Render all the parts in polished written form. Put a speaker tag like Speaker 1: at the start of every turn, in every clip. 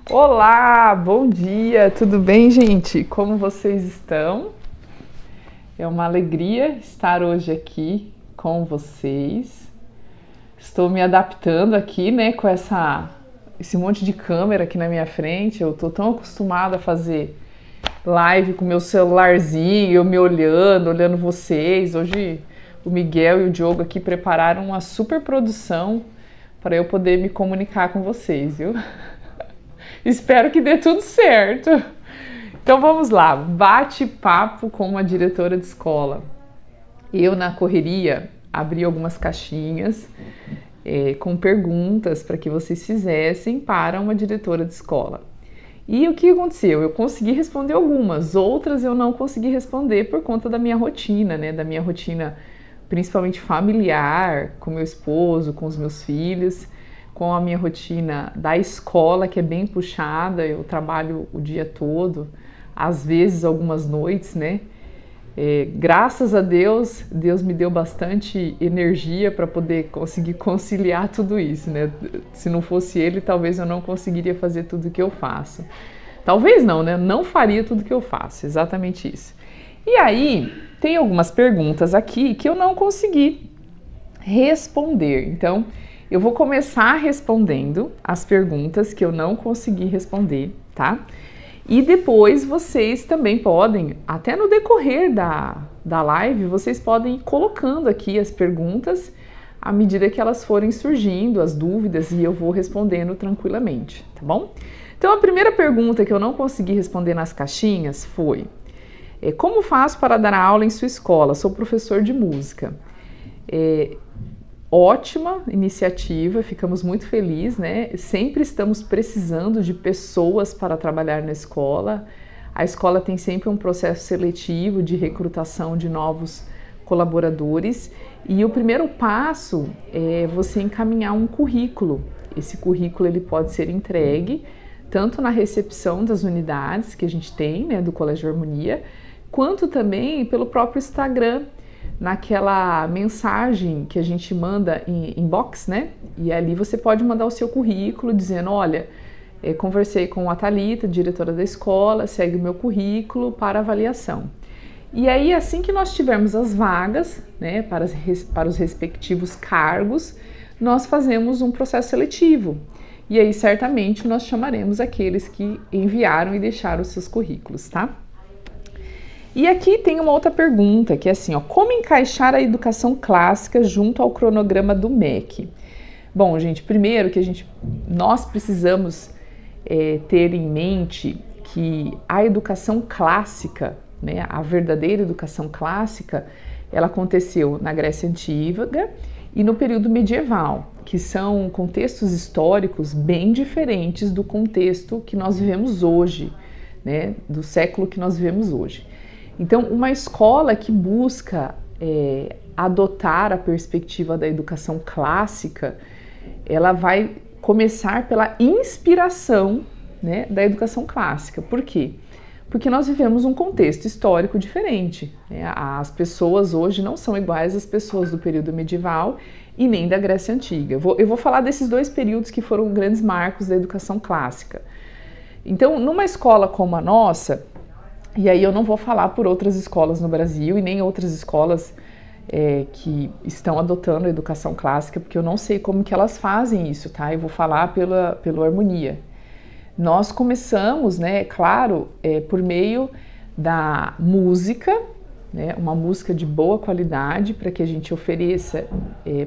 Speaker 1: Olá, bom dia, tudo bem, gente? Como vocês estão? É uma alegria estar hoje aqui com vocês. Estou me adaptando aqui, né, com esse monte de câmera aqui na minha frente. Eu tô tão acostumada a fazer live com meu celularzinho, eu me olhando vocês. Hoje o Miguel e o Diogo aqui prepararam uma super produção para eu poder me comunicar com vocês, viu? Espero que dê tudo certo. Então vamos lá, bate-papo com uma diretora de escola. Eu, na correria, abri algumas caixinhas com perguntas para que vocês fizessem para uma diretora de escola. E o que aconteceu? Eu consegui responder algumas, outras eu não consegui responder por conta da minha rotina, né? Da minha rotina principalmente familiar, com meu esposo, com os meus filhos, com a minha rotina da escola, que é bem puxada. Eu trabalho o dia todo, às vezes algumas noites, né? Graças a Deus, Deus me deu bastante energia para poder conseguir conciliar tudo isso, né? Se não fosse Ele, talvez eu não conseguiria fazer tudo que eu faço. Talvez não, né? Não faria tudo que eu faço, exatamente isso. E aí, tem algumas perguntas aqui que eu não consegui responder. Então, eu vou começar respondendo as perguntas que eu não consegui responder, tá? E depois vocês também podem, até no decorrer da live, vocês podem ir colocando aqui as perguntas à medida que elas forem surgindo, as dúvidas, e eu vou respondendo tranquilamente, tá bom? Então a primeira pergunta que eu não consegui responder nas caixinhas foi: como faço para dar aula em sua escola? Sou professor de música. Ótima iniciativa, ficamos muito felizes, né? Sempre estamos precisando de pessoas para trabalhar na escola. A escola tem sempre um processo seletivo de recrutação de novos colaboradores, e o primeiro passo é você encaminhar um currículo. Esse currículo ele pode ser entregue tanto na recepção das unidades que a gente tem, né, do Colégio Harmonia, quanto também pelo próprio Instagram, naquela mensagem que a gente manda em inbox, né? E ali você pode mandar o seu currículo dizendo: olha, conversei com a Thalita, diretora da escola, segue o meu currículo para avaliação. E aí, assim que nós tivermos as vagas, né, para os respectivos cargos, nós fazemos um processo seletivo. E aí, certamente, nós chamaremos aqueles que enviaram e deixaram os seus currículos, tá? E aqui tem uma outra pergunta, que é assim, ó: como encaixar a educação clássica junto ao cronograma do MEC? Bom, gente, primeiro que nós precisamos ter em mente que a educação clássica, né, a verdadeira educação clássica, ela aconteceu na Grécia Antiga e no período medieval, que são contextos históricos bem diferentes do contexto que nós vivemos hoje, né, do século que nós vivemos hoje. Então, uma escola que busca adotar a perspectiva da educação clássica, ela vai começar pela inspiração, né, da educação clássica. Por quê? Porque nós vivemos um contexto histórico diferente, né? As pessoas hoje não são iguais às pessoas do período medieval e nem da Grécia Antiga. Eu vou falar desses dois períodos que foram grandes marcos da educação clássica. Então, numa escola como a nossa, e aí eu não vou falar por outras escolas no Brasil e nem outras escolas que estão adotando a educação clássica, porque eu não sei como que elas fazem isso, tá? Eu vou falar pelo Harmonia. Nós começamos, né, claro, por meio da música, né, uma música de boa qualidade para que a gente ofereça,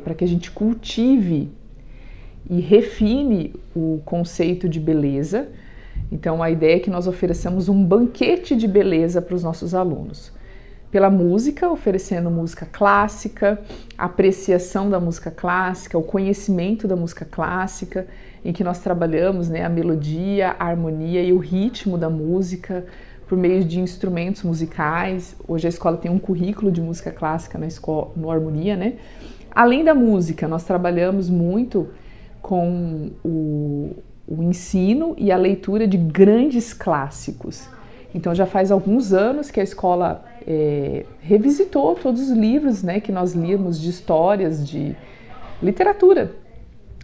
Speaker 1: para que a gente cultive e refine o conceito de beleza. Então, a ideia é que nós ofereçamos um banquete de beleza para os nossos alunos. Pela música, oferecendo música clássica, apreciação da música clássica, o conhecimento da música clássica, em que nós trabalhamos, né, a melodia, a harmonia e o ritmo da música por meio de instrumentos musicais. Hoje a escola tem um currículo de música clássica no Harmonia, né? Além da música, nós trabalhamos muito com o ensino e a leitura de grandes clássicos. Então já faz alguns anos que a escola revisitou todos os livros, né, que nós líamos de histórias, de literatura,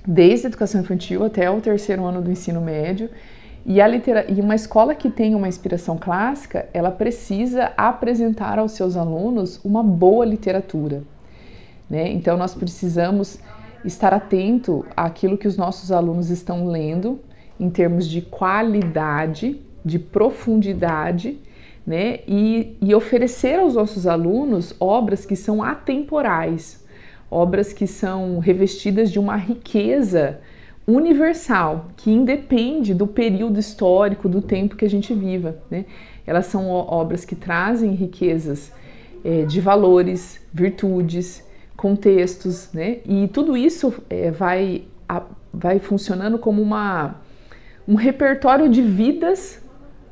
Speaker 1: desde a educação infantil até o 3º ano do ensino médio. E uma escola que tem uma inspiração clássica, ela precisa apresentar aos seus alunos uma boa literatura, né? Então nós precisamos estar atento àquilo que os nossos alunos estão lendo, em termos de qualidade, de profundidade, né? E oferecer aos nossos alunos obras que são atemporais, obras que são revestidas de uma riqueza universal, que independe do período histórico, do tempo que a gente viva, né? Elas são obras que trazem riquezas de valores, virtudes, contextos, né? E tudo isso vai funcionando como um repertório de vidas,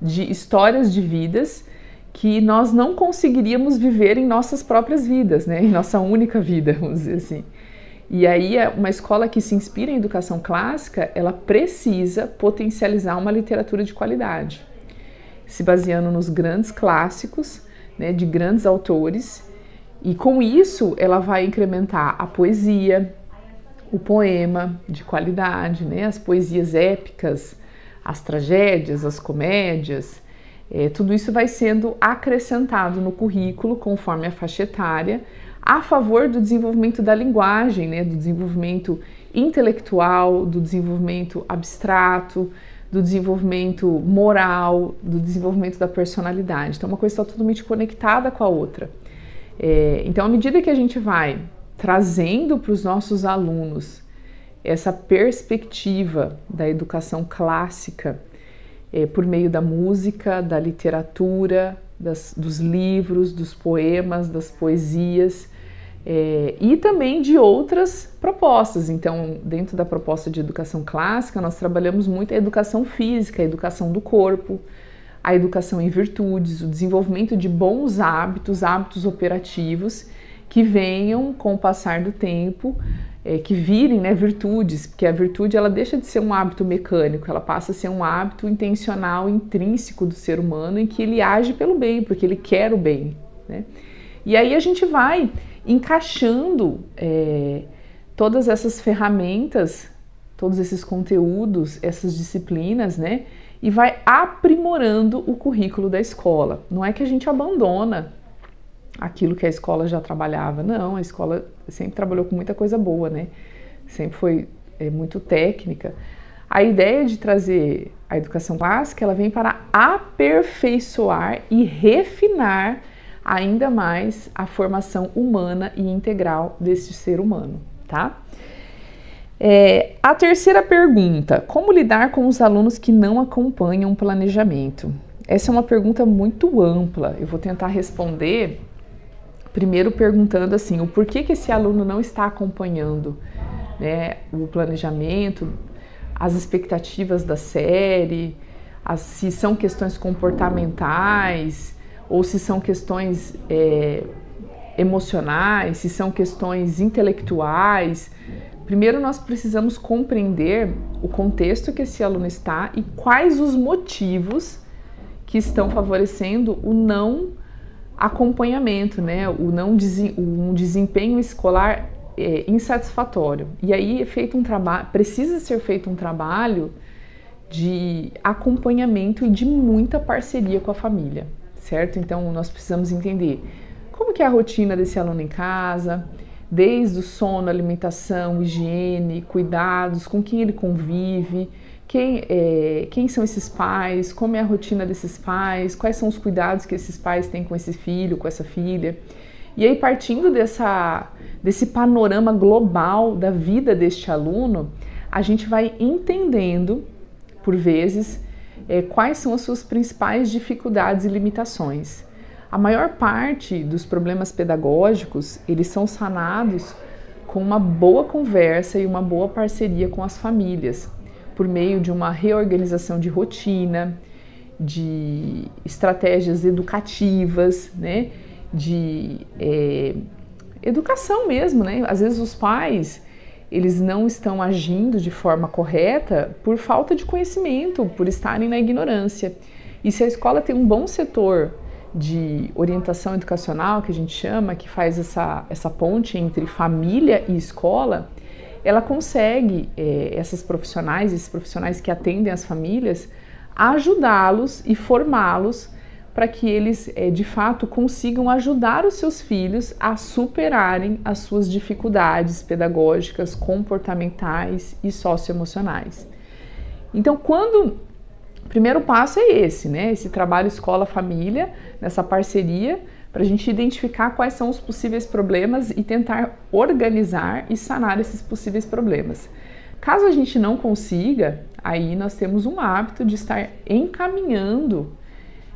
Speaker 1: de histórias de vidas que nós não conseguiríamos viver em nossas próprias vidas, né? Em nossa única vida, vamos dizer assim. E aí, uma escola que se inspira em educação clássica, ela precisa potencializar uma literatura de qualidade, se baseando nos grandes clássicos, né, de grandes autores, e com isso ela vai incrementar a poesia, o poema de qualidade, né, as poesias épicas, as tragédias, as comédias, tudo isso vai sendo acrescentado no currículo conforme a faixa etária, a favor do desenvolvimento da linguagem, né, do desenvolvimento intelectual, do desenvolvimento abstrato, do desenvolvimento moral, do desenvolvimento da personalidade. Então, uma coisa está totalmente conectada com a outra. Então, à medida que a gente vai trazendo para os nossos alunos essa perspectiva da educação clássica, por meio da música, da literatura, dos livros, dos poemas, das poesias, e também de outras propostas. Então, dentro da proposta de educação clássica, nós trabalhamos muito a educação física, a educação do corpo, a educação em virtudes, o desenvolvimento de bons hábitos, hábitos operativos, que venham com o passar do tempo, que virem, né, virtudes, porque a virtude ela deixa de ser um hábito mecânico, ela passa a ser um hábito intencional, intrínseco do ser humano, em que ele age pelo bem, porque ele quer o bem, né? E aí a gente vai encaixando todas essas ferramentas, todos esses conteúdos, essas disciplinas, né? E vai aprimorando o currículo da escola. Não é que a gente abandona aquilo que a escola já trabalhava, não, a escola sempre trabalhou com muita coisa boa, né? Sempre foi muito técnica. A ideia de trazer a educação clássica, ela vem para aperfeiçoar e refinar ainda mais a formação humana e integral desse ser humano, tá? A terceira pergunta, como lidar com os alunos que não acompanham o planejamento? Essa é uma pergunta muito ampla, eu vou tentar responder primeiro perguntando assim, o porquê que esse aluno não está acompanhando, né, o planejamento, as expectativas da série, se são questões comportamentais ou se são questões emocionais, se são questões intelectuais. Primeiro nós precisamos compreender o contexto que esse aluno está e quais os motivos que estão favorecendo o não acompanhamento, né? Um desempenho escolar insatisfatório. E aí precisa ser feito um trabalho de acompanhamento e de muita parceria com a família, certo? Então nós precisamos entender como que é a rotina desse aluno em casa, desde o sono, alimentação, higiene, cuidados, com quem ele convive, quem são esses pais, como é a rotina desses pais, quais são os cuidados que esses pais têm com esse filho, com essa filha. E aí, partindo desse panorama global da vida deste aluno, a gente vai entendendo, por vezes, quais são as suas principais dificuldades e limitações. A maior parte dos problemas pedagógicos, eles são sanados com uma boa conversa e uma boa parceria com as famílias, por meio de uma reorganização de rotina, de estratégias educativas, né? De educação mesmo, né? Às vezes os pais, eles não estão agindo de forma correta por falta de conhecimento, por estarem na ignorância. E se a escola tem um bom setor de orientação educacional, que a gente chama, que faz essa ponte entre família e escola, ela consegue, esses profissionais que atendem as famílias, ajudá-los e formá-los para que eles, de fato, consigam ajudar os seus filhos a superarem as suas dificuldades pedagógicas, comportamentais e socioemocionais. Então, o primeiro passo é esse, né? Esse trabalho escola-família, nessa parceria, para a gente identificar quais são os possíveis problemas e tentar organizar e sanar esses possíveis problemas. Caso a gente não consiga, aí nós temos um hábito de estar encaminhando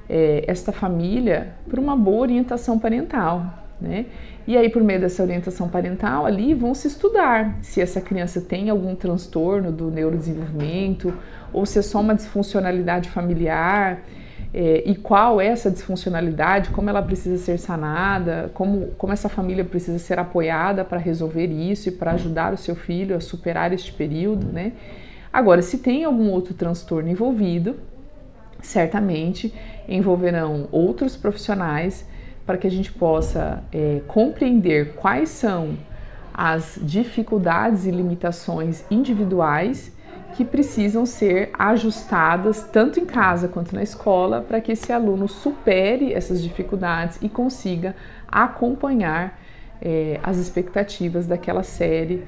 Speaker 1: esta família para uma boa orientação parental, né? E aí, por meio dessa orientação parental, ali vão se estudar se essa criança tem algum transtorno do neurodesenvolvimento ou se é só uma disfuncionalidade familiar, e qual é essa disfuncionalidade, como ela precisa ser sanada, como essa família precisa ser apoiada para resolver isso e para ajudar o seu filho a superar este período, né? Agora, se tem algum outro transtorno envolvido, certamente envolverão outros profissionais para que a gente possa compreender quais são as dificuldades e limitações individuais que precisam ser ajustadas tanto em casa quanto na escola para que esse aluno supere essas dificuldades e consiga acompanhar as expectativas daquela série,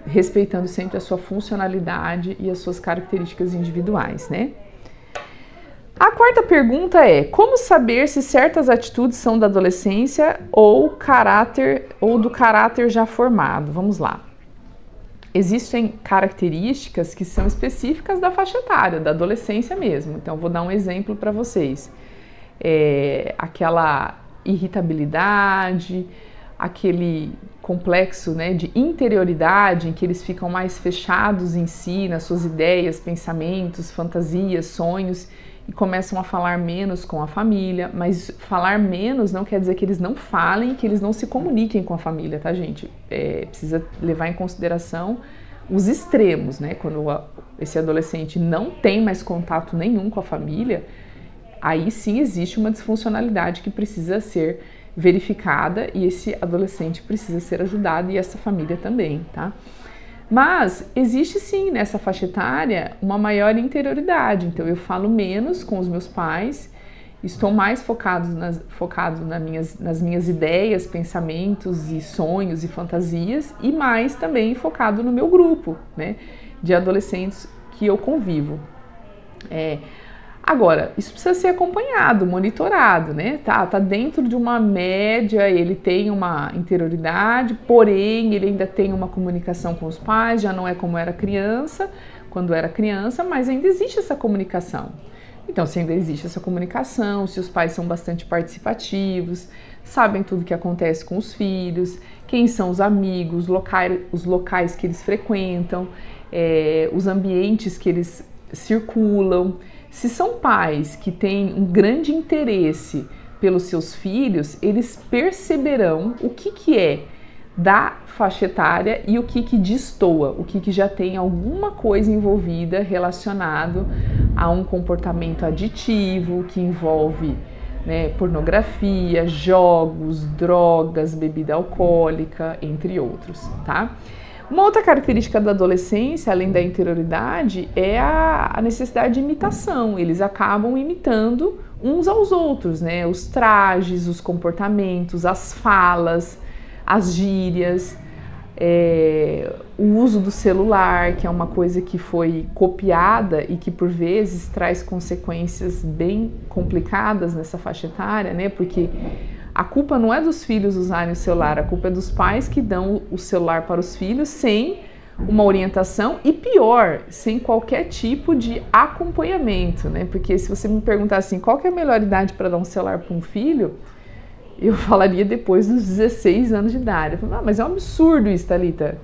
Speaker 1: respeitando sempre a sua funcionalidade e as suas características individuais, né? A quarta pergunta é: como saber se certas atitudes são da adolescência ou do caráter já formado? Vamos lá. Existem características que são específicas da faixa etária, da adolescência mesmo. Então, vou dar um exemplo para vocês. Aquela irritabilidade, aquele complexo, né, de interioridade, em que eles ficam mais fechados em si, nas suas ideias, pensamentos, fantasias, sonhos, e começam a falar menos com a família. Mas falar menos não quer dizer que eles não falem, que eles não se comuniquem com a família, tá, gente? Precisa levar em consideração os extremos, né? Quando esse adolescente não tem mais contato nenhum com a família, aí sim existe uma disfuncionalidade que precisa ser verificada e esse adolescente precisa ser ajudado e essa família também, tá? Mas existe sim nessa faixa etária uma maior interioridade, então eu falo menos com os meus pais, estou mais focado nas minhas ideias, pensamentos e sonhos e fantasias e mais também focado no meu grupo, né, de adolescentes que eu convivo. Agora, isso precisa ser acompanhado, monitorado, né? Tá dentro de uma média, ele tem uma interioridade, porém ele ainda tem uma comunicação com os pais, já não é como era criança, quando era criança, mas ainda existe essa comunicação. Então, se ainda existe essa comunicação, se os pais são bastante participativos, sabem tudo que acontece com os filhos, quem são os amigos, os locais que eles frequentam, os ambientes que eles circulam. Se são pais que têm um grande interesse pelos seus filhos, eles perceberão o que é da faixa etária e o que destoa, o que já tem alguma coisa envolvida relacionado a um comportamento aditivo que envolve, né, pornografia, jogos, drogas, bebida alcoólica, entre outros, tá? Uma outra característica da adolescência, além da interioridade, é a necessidade de imitação. Eles acabam imitando uns aos outros, né? Os trajes, os comportamentos, as falas, as gírias, o uso do celular, que é uma coisa que foi copiada e que por vezes traz consequências bem complicadas nessa faixa etária, né? Porque a culpa não é dos filhos usarem o celular, a culpa é dos pais que dão o celular para os filhos sem uma orientação e, pior, sem qualquer tipo de acompanhamento, né? Porque se você me perguntar assim, qual que é a melhor idade para dar um celular para um filho, eu falaria depois dos 16 anos de idade. Eu falo, mas é um absurdo isso, Thalita.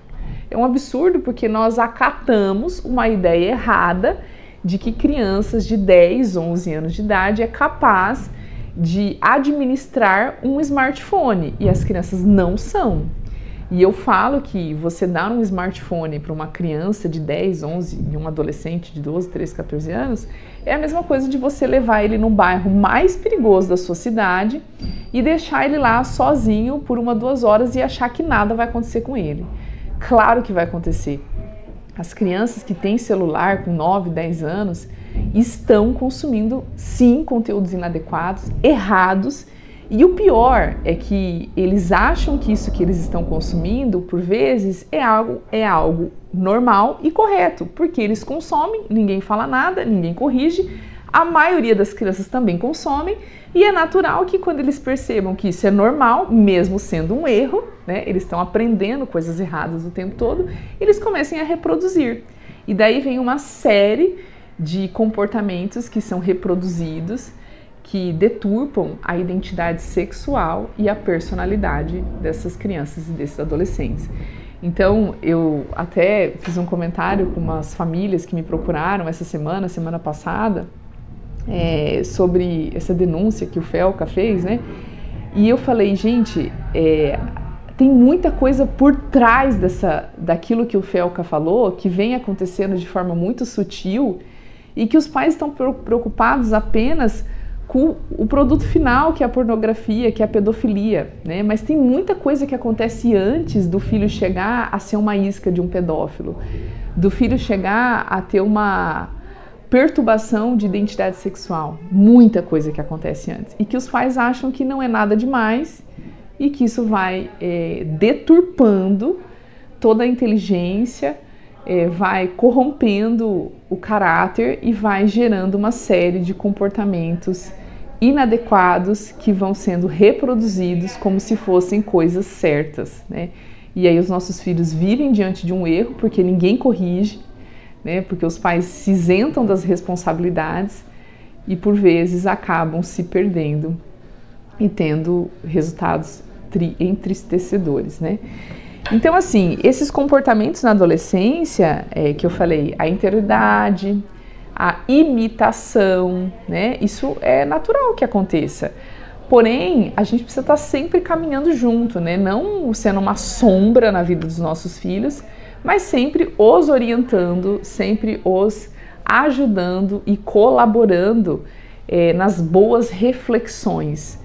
Speaker 1: É um absurdo porque nós acatamos uma ideia errada de que crianças de 10, 11 anos de idade é capaz de administrar um smartphone e as crianças não são. E eu falo que você dar um smartphone para uma criança de 10, 11 e um adolescente de 12, 13, 14 anos é a mesma coisa de você levar ele no bairro mais perigoso da sua cidade e deixar ele lá sozinho por 1, 2 horas e achar que nada vai acontecer com ele. Claro que vai acontecer. As crianças que têm celular com 9, 10 anos estão consumindo, sim, conteúdos inadequados, errados, e o pior é que eles acham que isso que eles estão consumindo, por vezes, é algo normal e correto, porque eles consomem, ninguém fala nada, ninguém corrige, a maioria das crianças também consomem, e é natural que quando eles percebam que isso é normal, mesmo sendo um erro, né, eles estão aprendendo coisas erradas o tempo todo, eles comecem a reproduzir. E daí vem uma série de comportamentos que são reproduzidos, que deturpam a identidade sexual e a personalidade dessas crianças e desses adolescentes. Então, eu até fiz um comentário com umas famílias que me procuraram essa semana passada, sobre essa denúncia que o Felca fez, né? E eu falei, gente, tem muita coisa por trás daquilo que o Felca falou, que vem acontecendo de forma muito sutil e que os pais estão preocupados apenas com o produto final, que é a pornografia, que é a pedofilia, né? Mas tem muita coisa que acontece antes do filho chegar a ser uma isca de um pedófilo, do filho chegar a ter uma perturbação de identidade sexual, muita coisa que acontece antes e que os pais acham que não é nada demais e que isso vai deturpando toda a inteligência, vai corrompendo o caráter e vai gerando uma série de comportamentos inadequados que vão sendo reproduzidos como se fossem coisas certas, né? E aí os nossos filhos vivem diante de um erro porque ninguém corrige, né? Porque os pais se isentam das responsabilidades e por vezes acabam se perdendo e tendo resultados entristecedores, né? Então, assim, esses comportamentos na adolescência, que eu falei, a interioridade, a imitação, né? Isso é natural que aconteça. Porém, a gente precisa estar sempre caminhando junto, né? Não sendo uma sombra na vida dos nossos filhos, mas sempre os orientando, sempre os ajudando e colaborando nas boas reflexões.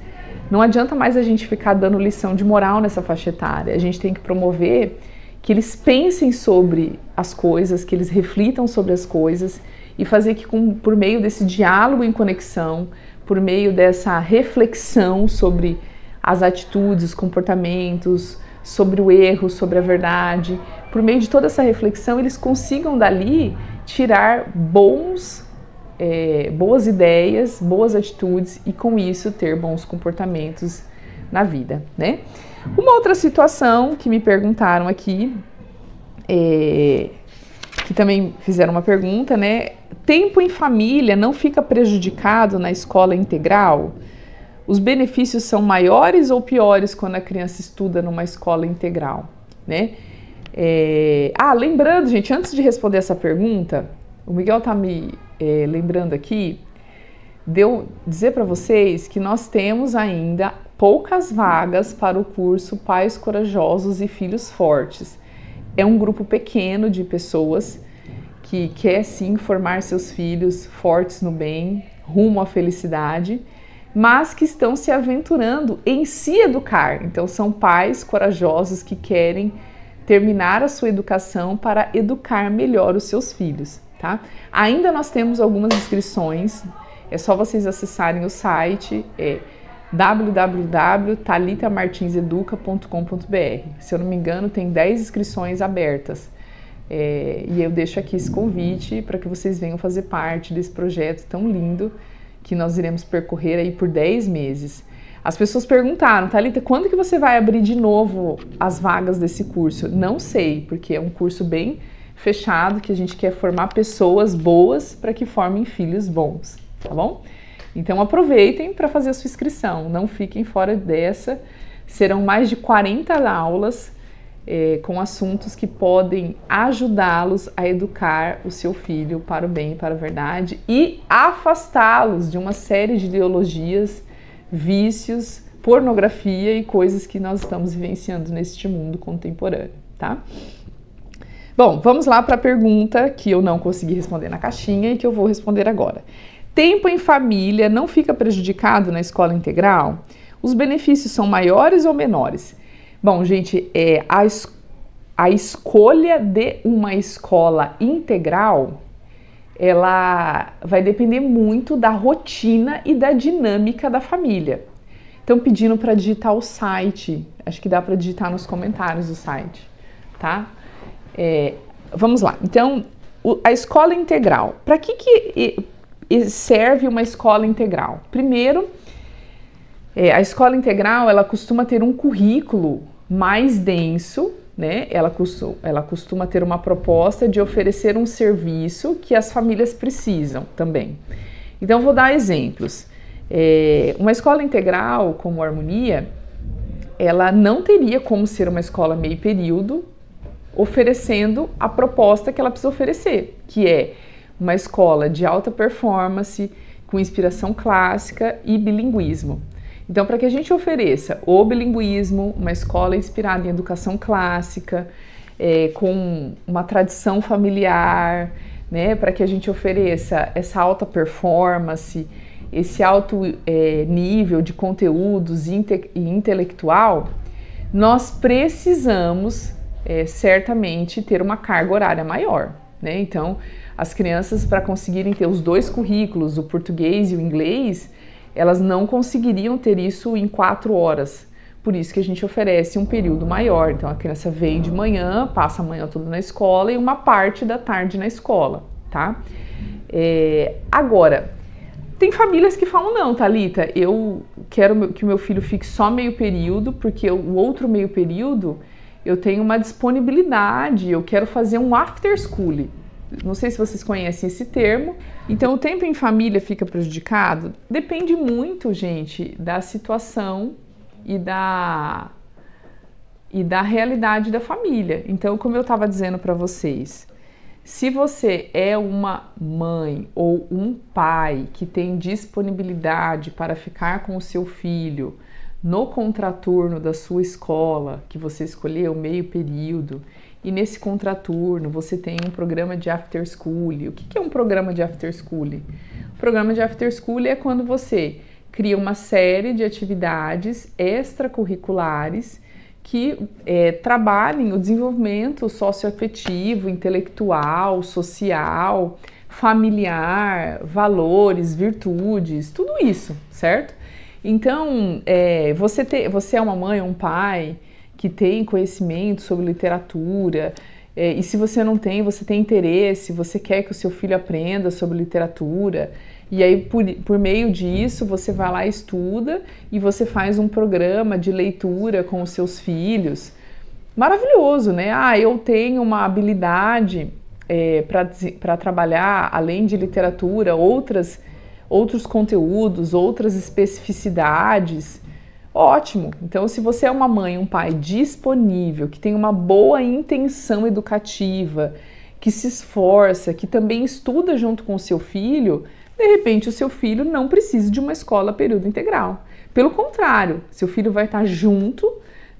Speaker 1: Não adianta mais a gente ficar dando lição de moral nessa faixa etária. A gente tem que promover que eles pensem sobre as coisas, que eles reflitam sobre as coisas e fazer que por meio desse diálogo em conexão, por meio dessa reflexão sobre as atitudes, os comportamentos, sobre o erro, sobre a verdade, por meio de toda essa reflexão, eles consigam dali tirar boas ideias, boas atitudes e com isso ter bons comportamentos na vida, né? Uma outra situação que me perguntaram aqui, que também fizeram uma pergunta, né? Tempo em família não fica prejudicado na escola integral? Os benefícios são maiores ou piores quando a criança estuda numa escola integral, né? Lembrando, gente, antes de responder essa pergunta, o Miguel tá me lembrando aqui, de eu dizer para vocês que nós temos ainda poucas vagas para o curso Pais Corajosos e Filhos Fortes. É um grupo pequeno de pessoas que quer sim formar seus filhos fortes no bem, rumo à felicidade, mas que estão se aventurando em se educar. Então são pais corajosos que querem terminar a sua educação para educar melhor os seus filhos, tá? Ainda nós temos algumas inscrições, é só vocês acessarem o site, www.talitamartinseduca.com.br. Se eu não me engano, tem 10 inscrições abertas. E eu deixo aqui esse convite para que vocês venham fazer parte desse projeto tão lindo que nós iremos percorrer aí por 10 meses. As pessoas perguntaram, Thalita, quando que você vai abrir de novo as vagas desse curso? Não sei, porque é um curso bem fechado, que a gente quer formar pessoas boas para que formem filhos bons, tá bom? Então aproveitem para fazer a sua inscrição, não fiquem fora dessa. Serão mais de 40 aulas com assuntos que podem ajudá-los a educar o seu filho para o bem e para a verdade e afastá-los de uma série de ideologias, vícios, pornografia e coisas que nós estamos vivenciando neste mundo contemporâneo, tá? Bom, vamos lá para a pergunta que eu não consegui responder na caixinha e que eu vou responder agora. Tempo em família não fica prejudicado na escola integral? Os benefícios são maiores ou menores? Bom, gente, a escolha de uma escola integral, ela vai depender muito da rotina e da dinâmica da família. Então, pedindo para digitar o site, acho que dá para digitar nos comentários do site, tá? Vamos lá. Então, a escola integral. Para que serve uma escola integral? Primeiro, a escola integral, ela costuma ter um currículo mais denso, né? Ela costuma ter uma proposta de oferecer um serviço que as famílias precisam também. Então, vou dar exemplos. Uma escola integral, como a Harmonia, ela não teria como ser uma escola meio período, oferecendo a proposta que ela precisa oferecer, que é uma escola de alta performance, com inspiração clássica e bilinguismo. Então, para que a gente ofereça o bilinguismo, uma escola inspirada em educação clássica, com uma tradição familiar, né, para que a gente ofereça essa alta performance, esse alto nível de conteúdos e intelectual, nós precisamos certamente ter uma carga horária maior, né? Então, as crianças, para conseguirem ter os dois currículos, o português e o inglês, elas não conseguiriam ter isso em 4 horas. Por isso que a gente oferece um período maior. Então, a criança vem de manhã, passa a manhã toda na escola e uma parte da tarde na escola, tá? Agora, tem famílias que falam, não, Thalita, eu quero que o meu filho fique só meio período, porque o outro meio período eu tenho uma disponibilidade, eu quero fazer um after school. Não sei se vocês conhecem esse termo. Então, o tempo em família fica prejudicado? Depende muito, gente, da situação e da realidade da família. Então, como eu estava dizendo para vocês, se você é uma mãe ou um pai que tem disponibilidade para ficar com o seu filho no contraturno da sua escola, que você escolheu meio período, e nesse contraturno você tem um programa de after school. O que é um programa de after school? O programa de after school é quando você cria uma série de atividades extracurriculares que trabalhem o desenvolvimento socioafetivo, intelectual, social, familiar, valores, virtudes, tudo isso, certo? Então, você é uma mãe ou um pai que tem conhecimento sobre literatura, e se você não tem, você tem interesse, você quer que o seu filho aprenda sobre literatura, e aí por meio disso você vai lá, estuda e você faz um programa de leitura com os seus filhos. Maravilhoso, né? Eu tenho uma habilidade para trabalhar, além de literatura, outros conteúdos, outras especificidades. Ótimo! Então, se você é uma mãe, um pai disponível, que tem uma boa intenção educativa, que se esforça, que também estuda junto com o seu filho, de repente o seu filho não precisa de uma escola período integral. Pelo contrário, seu filho vai estar junto,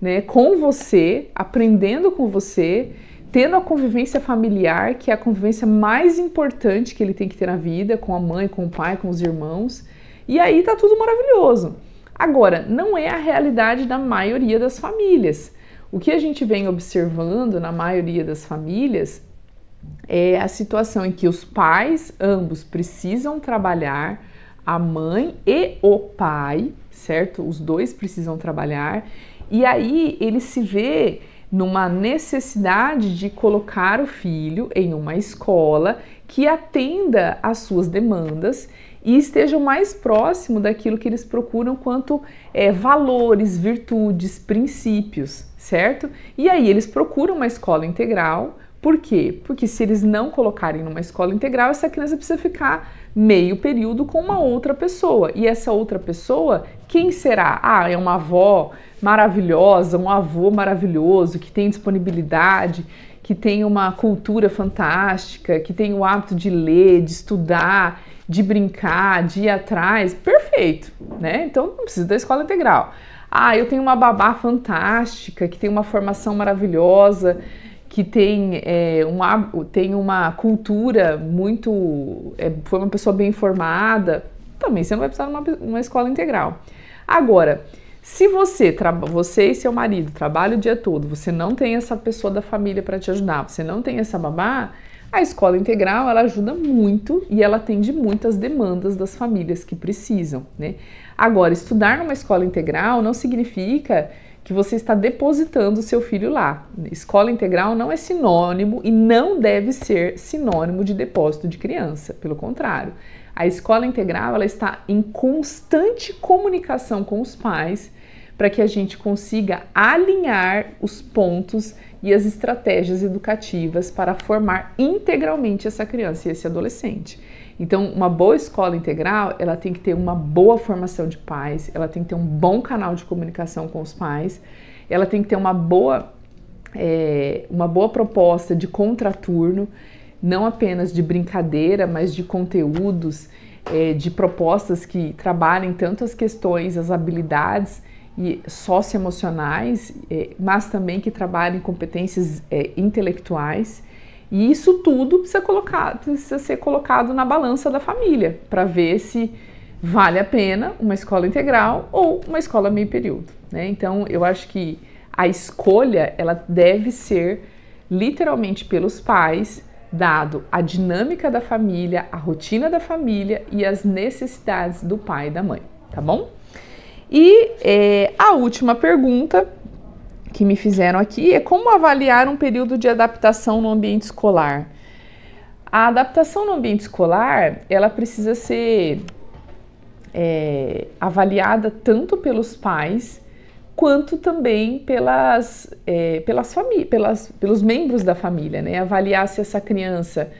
Speaker 1: né, com você, aprendendo com você, tendo a convivência familiar, que é a convivência mais importante que ele tem que ter na vida, com a mãe, com o pai, com os irmãos, e aí tá tudo maravilhoso. Agora, não é a realidade da maioria das famílias. O que a gente vem observando na maioria das famílias é a situação em que os pais, ambos, precisam trabalhar, a mãe e o pai, certo? Os dois precisam trabalhar, e aí ele se vê numa necessidade de colocar o filho em uma escola que atenda às suas demandas e esteja mais próximo daquilo que eles procuram quanto valores, virtudes, princípios, certo? E aí eles procuram uma escola integral. Por quê? Porque se eles não colocarem numa escola integral, essa criança precisa ficar meio período com uma outra pessoa. E essa outra pessoa, quem será? É uma avó maravilhosa, um avô maravilhoso, que tem disponibilidade, que tem uma cultura fantástica, que tem o hábito de ler, de estudar, de brincar, de ir atrás. Perfeito, né? Então não precisa da escola integral. Eu tenho uma babá fantástica, que tem uma formação maravilhosa, que tem uma cultura muito... foi uma pessoa bem formada. Também você não vai precisar de uma escola integral. Agora, Se você e seu marido trabalham o dia todo, você não tem essa pessoa da família para te ajudar, você não tem essa babá, a escola integral ela ajuda muito e ela atende muitas demandas das famílias que precisam, né? Agora, estudar numa escola integral não significa que você está depositando o seu filho lá. Escola integral não é sinônimo e não deve ser sinônimo de depósito de criança, pelo contrário. A escola integral ela está em constante comunicação com os pais para que a gente consiga alinhar os pontos e as estratégias educativas para formar integralmente essa criança e esse adolescente. Então, uma boa escola integral, ela tem que ter uma boa formação de pais, ela tem que ter um bom canal de comunicação com os pais, ela tem que ter uma boa proposta de contraturno, não apenas de brincadeira, mas de conteúdos, de propostas que trabalhem tanto as questões, as habilidades e socioemocionais, mas também que trabalhem competências intelectuais. E isso tudo precisa ser colocado na balança da família, para ver se vale a pena uma escola integral ou uma escola meio período, né? Então, eu acho que a escolha, ela deve ser literalmente pelos pais, dado a dinâmica da família, a rotina da família e as necessidades do pai e da mãe, tá bom? E a última pergunta que me fizeram aqui é como avaliar um período de adaptação no ambiente escolar. A adaptação no ambiente escolar, ela precisa ser avaliada tanto pelos pais quanto também pelos membros da família, né? Avaliar se essa criança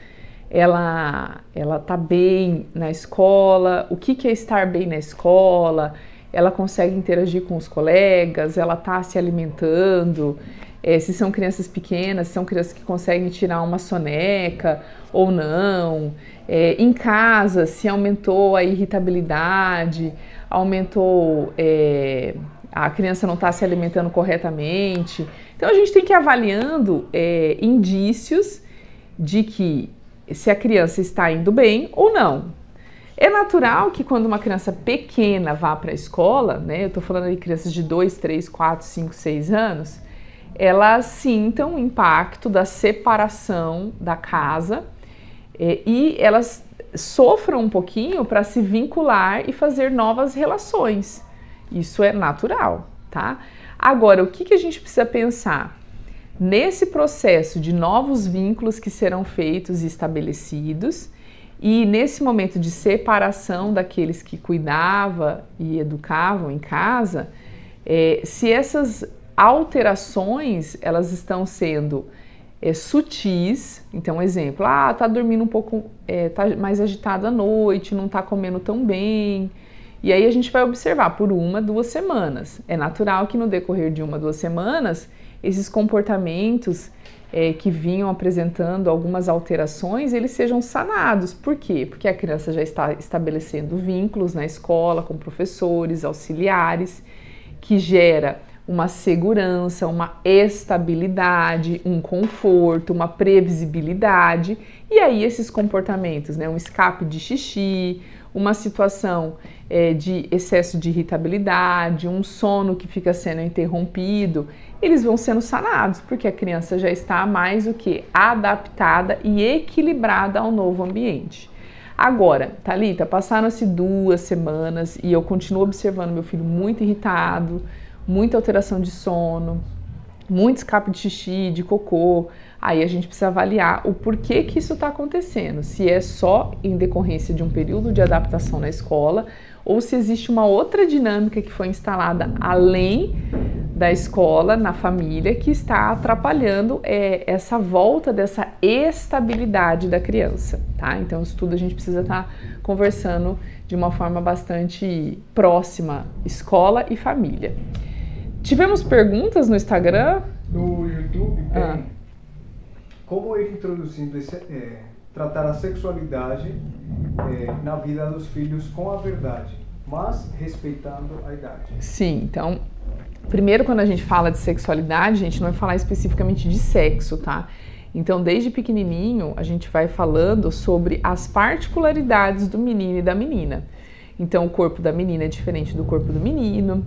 Speaker 1: ela tá bem na escola, o que é estar bem na escola, ela consegue interagir com os colegas, ela está se alimentando, se são crianças pequenas, se são crianças que conseguem tirar uma soneca ou não, em casa, se aumentou a irritabilidade, aumentou, a criança não está se alimentando corretamente. Então a gente tem que ir avaliando indícios de que se a criança está indo bem ou não. É natural que quando uma criança pequena vá para a escola, né, eu estou falando de crianças de 2, 3, 4, 5, 6 anos, elas sintam o impacto da separação da casa e elas sofram um pouquinho para se vincular e fazer novas relações. Isso é natural, tá? Agora, o que a gente precisa pensar? Nesse processo de novos vínculos que serão feitos e estabelecidos, e nesse momento de separação daqueles que cuidavam e educavam em casa, se essas alterações elas estão sendo sutis, então exemplo, tá dormindo um pouco, tá mais agitado à noite, não tá comendo tão bem, e aí a gente vai observar por 1, 2 semanas. É natural que no decorrer de 1, 2 semanas, esses comportamentos que vinham apresentando algumas alterações, eles sejam sanados. Por quê? Porque a criança já está estabelecendo vínculos na escola com professores, auxiliares, que gera uma segurança, uma estabilidade, um conforto, uma previsibilidade, e aí esses comportamentos, né, um escape de xixi, uma situação de excesso de irritabilidade, um sono que fica sendo interrompido, eles vão sendo sanados, porque a criança já está mais o que? Adaptada e equilibrada ao novo ambiente. Agora, Thalita, passaram-se 2 semanas e eu continuo observando meu filho muito irritado, muita alteração de sono, muito escape de xixi, de cocô. Aí a gente precisa avaliar o porquê que isso está acontecendo, se é só em decorrência de um período de adaptação na escola ou se existe uma outra dinâmica que foi instalada além da escola, na família, que está atrapalhando essa volta dessa estabilidade da criança, tá? Então isso tudo a gente precisa estar conversando de uma forma bastante próxima, escola e família. Tivemos perguntas no Instagram?
Speaker 2: No YouTube tem como ir introduzindo tratar a sexualidade na vida dos filhos com a verdade, mas respeitando a idade.
Speaker 1: Sim, então, primeiro quando a gente fala de sexualidade, a gente não vai falar especificamente de sexo, tá? Então, desde pequenininho, a gente vai falando sobre as particularidades do menino e da menina. Então, o corpo da menina é diferente do corpo do menino,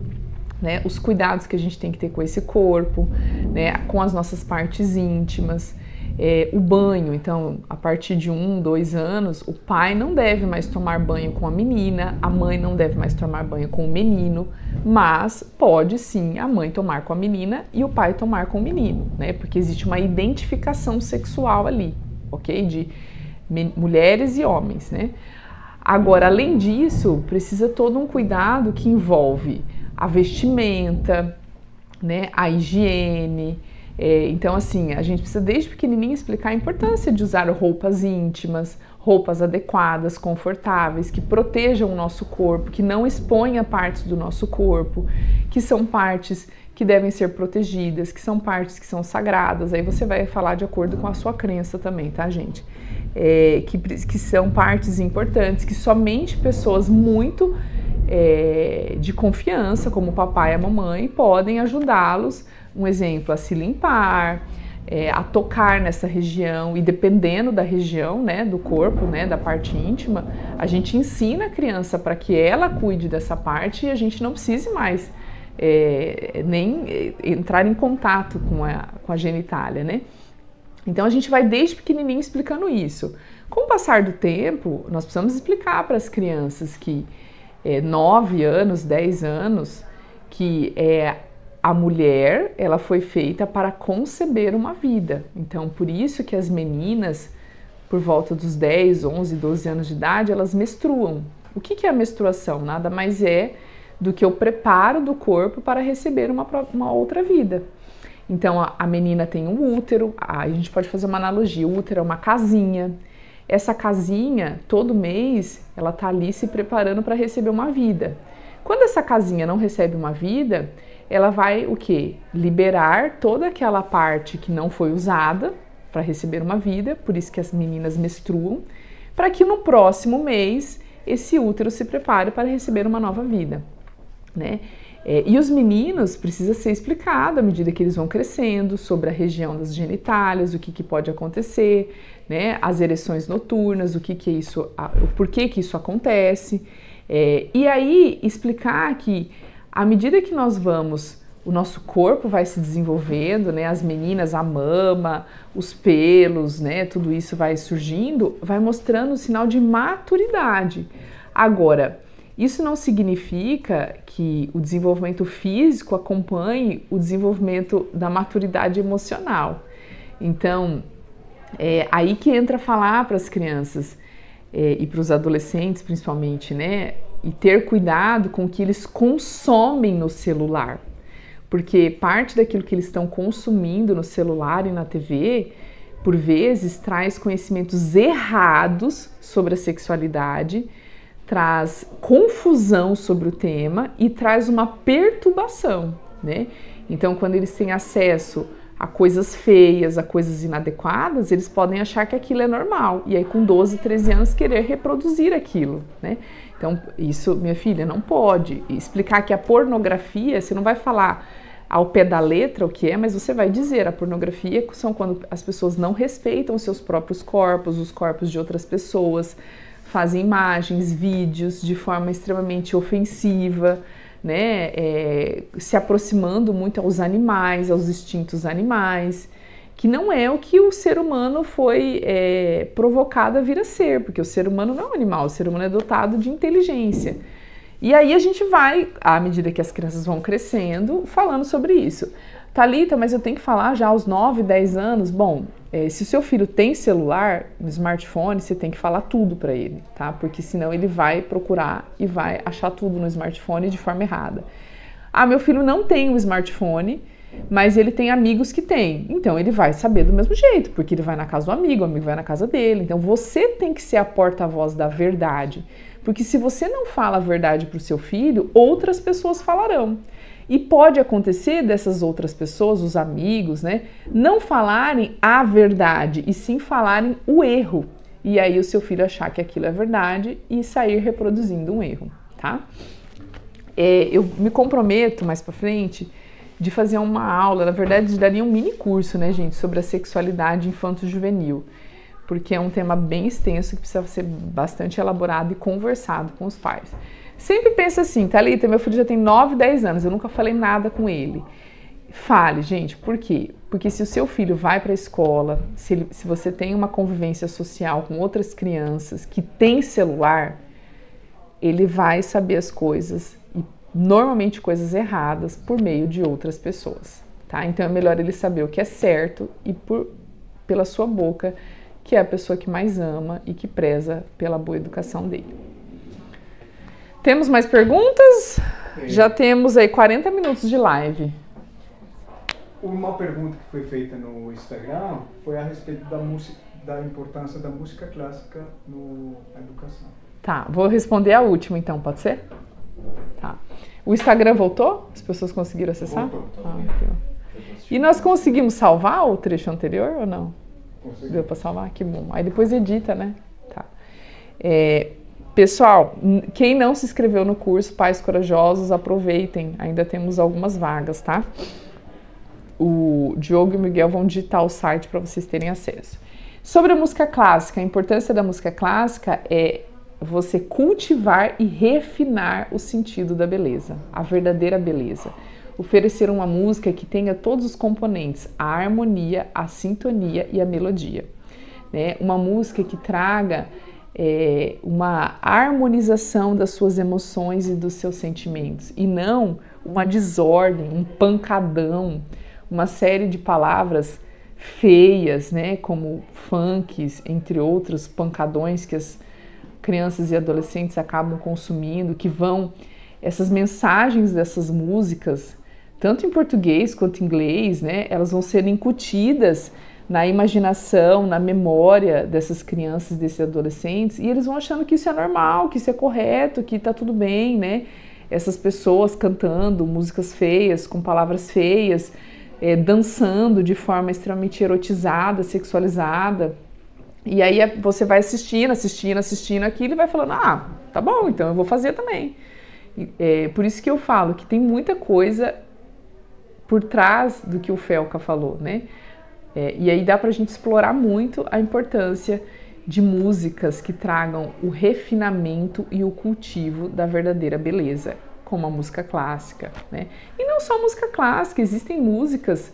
Speaker 1: né? Os cuidados que a gente tem que ter com esse corpo, né? Com as nossas partes íntimas. O banho, então, a partir de 1, 2 anos, o pai não deve mais tomar banho com a menina, a mãe não deve mais tomar banho com o menino, mas pode sim a mãe tomar com a menina e o pai tomar com o menino, né? Porque existe uma identificação sexual ali, ok? De mulheres e homens, né? Agora, além disso, precisa todo um cuidado que envolve a vestimenta, né? A higiene. Então, assim, a gente precisa desde pequenininho explicar a importância de usar roupas íntimas, roupas adequadas, confortáveis, que protejam o nosso corpo, que não exponham partes do nosso corpo, que são partes que devem ser protegidas, que são partes que são sagradas. Aí você vai falar de acordo com a sua crença também, tá, gente? Que são partes importantes, que somente pessoas muito de confiança, como o papai e a mamãe, podem ajudá-los. Um exemplo, a se limpar, a tocar nessa região, e dependendo da região, né, do corpo, né, da parte íntima, a gente ensina a criança para que ela cuide dessa parte e a gente não precise mais nem entrar em contato com a genitália, né? Então a gente vai desde pequenininho explicando isso. Com o passar do tempo, nós precisamos explicar para as crianças que 9 anos, 10 anos, que a mulher, ela foi feita para conceber uma vida. Então, por isso que as meninas, por volta dos 10, 11, 12 anos de idade, elas menstruam. O que é a menstruação? Nada mais é do que o preparo do corpo para receber uma outra vida. Então, a menina tem um útero, a gente pode fazer uma analogia, o útero é uma casinha. Essa casinha, todo mês, ela está ali se preparando para receber uma vida. Quando essa casinha não recebe uma vida, ela vai o quê? Liberar toda aquela parte que não foi usada para receber uma vida, por isso que as meninas menstruam, para que no próximo mês esse útero se prepare para receber uma nova vida, né? E os meninos precisa ser explicado à medida que eles vão crescendo sobre a região das genitálias, o que pode acontecer, né? As ereções noturnas, o que é isso, o porquê que isso acontece. E aí explicar que à medida que nós vamos, o nosso corpo vai se desenvolvendo, né? As meninas, a mama, os pelos, né? Tudo isso vai surgindo, vai mostrando um sinal de maturidade. Agora, isso não significa que o desenvolvimento físico acompanhe o desenvolvimento da maturidade emocional. Então, aí que entra falar para as crianças e para os adolescentes principalmente, né? E ter cuidado com o que eles consomem no celular. Porque parte daquilo que eles estão consumindo no celular e na TV, por vezes, traz conhecimentos errados sobre a sexualidade, traz confusão sobre o tema e traz uma perturbação, né? Então, quando eles têm acesso a coisas feias, a coisas inadequadas, eles podem achar que aquilo é normal e aí com 12, 13 anos querer reproduzir aquilo, né? Então, isso, minha filha, não pode. Explicar que a pornografia, você não vai falar ao pé da letra o que é, mas você vai dizer, a pornografia são quando as pessoas não respeitam os seus próprios corpos, os corpos de outras pessoas, fazem imagens, vídeos de forma extremamente ofensiva, né? Se aproximando muito aos animais, aos instintos animais, que não é o que o ser humano foi provocado a vir a ser, porque o ser humano não é um animal, o ser humano é dotado de inteligência. E aí a gente vai, à medida que as crianças vão crescendo, falando sobre isso. Thalita, mas eu tenho que falar já aos 9, 10 anos? Bom, se o seu filho tem celular, um smartphone, você tem que falar tudo para ele, tá? Porque senão ele vai procurar e vai achar tudo no smartphone de forma errada. Ah, meu filho não tem um smartphone, mas ele tem amigos que têm. Então ele vai saber do mesmo jeito, porque ele vai na casa do amigo, o amigo vai na casa dele. Então você tem que ser a porta-voz da verdade. Porque se você não fala a verdade para o seu filho, outras pessoas falarão. E pode acontecer dessas outras pessoas, os amigos, né, não falarem a verdade, e sim falarem o erro. E aí o seu filho achar que aquilo é verdade e sair reproduzindo um erro, tá? Eu me comprometo mais pra frente de fazer uma aula, na verdade daria um mini curso, né, gente, sobre a sexualidade infanto-juvenil, porque é um tema bem extenso que precisa ser bastante elaborado e conversado com os pais. Sempre pensa assim, Thalita, meu filho já tem 9, 10 anos, eu nunca falei nada com ele. Fale, gente, por quê? Porque se o seu filho vai para a escola, se você tem uma convivência social com outras crianças que têm celular, ele vai saber as coisas, e normalmente coisas erradas, por meio de outras pessoas, tá? Então é melhor ele saber o que é certo e pela sua boca, que é a pessoa que mais ama e que preza pela boa educação dele. Temos mais perguntas? Já temos aí 40 minutos de live.
Speaker 2: Uma pergunta que foi feita no Instagram foi a respeito da importância da música clássica na educação.
Speaker 1: Tá, vou responder a última então, pode ser? Tá. O Instagram voltou? As pessoas conseguiram acessar?
Speaker 2: Voltou.
Speaker 1: E nós conseguimos salvar o trecho anterior ou não?
Speaker 2: Consegui.
Speaker 1: Deu para salvar? Que bom. Aí depois edita, né? Tá. Pessoal, quem não se inscreveu no curso Pais Corajosos, aproveitem. Ainda temos algumas vagas, tá? O Diogo e o Miguel vão digitar o site para vocês terem acesso. Sobre a música clássica, a importância da música clássica é você cultivar e refinar o sentido da beleza, a verdadeira beleza. Oferecer uma música que tenha todos os componentes, a harmonia, a sintonia e a melodia. Né? Uma música que traga uma harmonização das suas emoções e dos seus sentimentos, e não uma desordem, um pancadão, uma série de palavras feias, né, como funks, entre outros pancadões que as crianças e adolescentes acabam consumindo, que vão, essas mensagens dessas músicas, tanto em português quanto em inglês, né, elas vão ser incutidas na imaginação, na memória dessas crianças, desses adolescentes, e eles vão achando que isso é normal, que isso é correto, que tá tudo bem, né, essas pessoas cantando músicas feias, com palavras feias, dançando de forma extremamente erotizada, sexualizada. E aí você vai assistindo aquilo e vai falando, ah, tá bom, então eu vou fazer também. Por isso que eu falo que tem muita coisa por trás do que o Felca falou, né? E aí dá pra gente explorar muito a importância de músicas que tragam o refinamento e o cultivo da verdadeira beleza, como a música clássica, né? E não só música clássica, existem músicas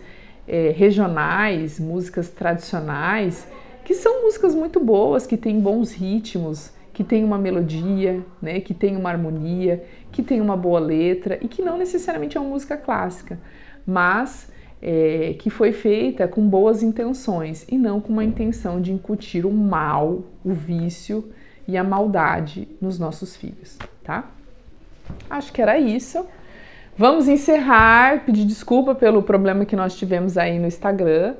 Speaker 1: regionais, músicas tradicionais, que são músicas muito boas, que têm bons ritmos, que têm uma melodia, né? Que têm uma harmonia, que têm uma boa letra e que não necessariamente é uma música clássica, mas que foi feita com boas intenções e não com uma intenção de incutir o mal, o vício e a maldade nos nossos filhos, tá? Acho que era isso. Vamos encerrar, pedir desculpa pelo problema que nós tivemos aí no Instagram,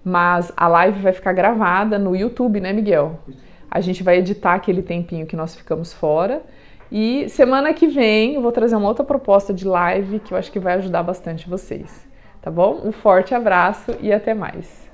Speaker 1: mas a live vai ficar gravada no YouTube, né, Miguel? A gente vai editar aquele tempinho que nós ficamos fora e semana que vem eu vou trazer uma outra proposta de live que eu acho que vai ajudar bastante vocês, tá bom? Um forte abraço e até mais.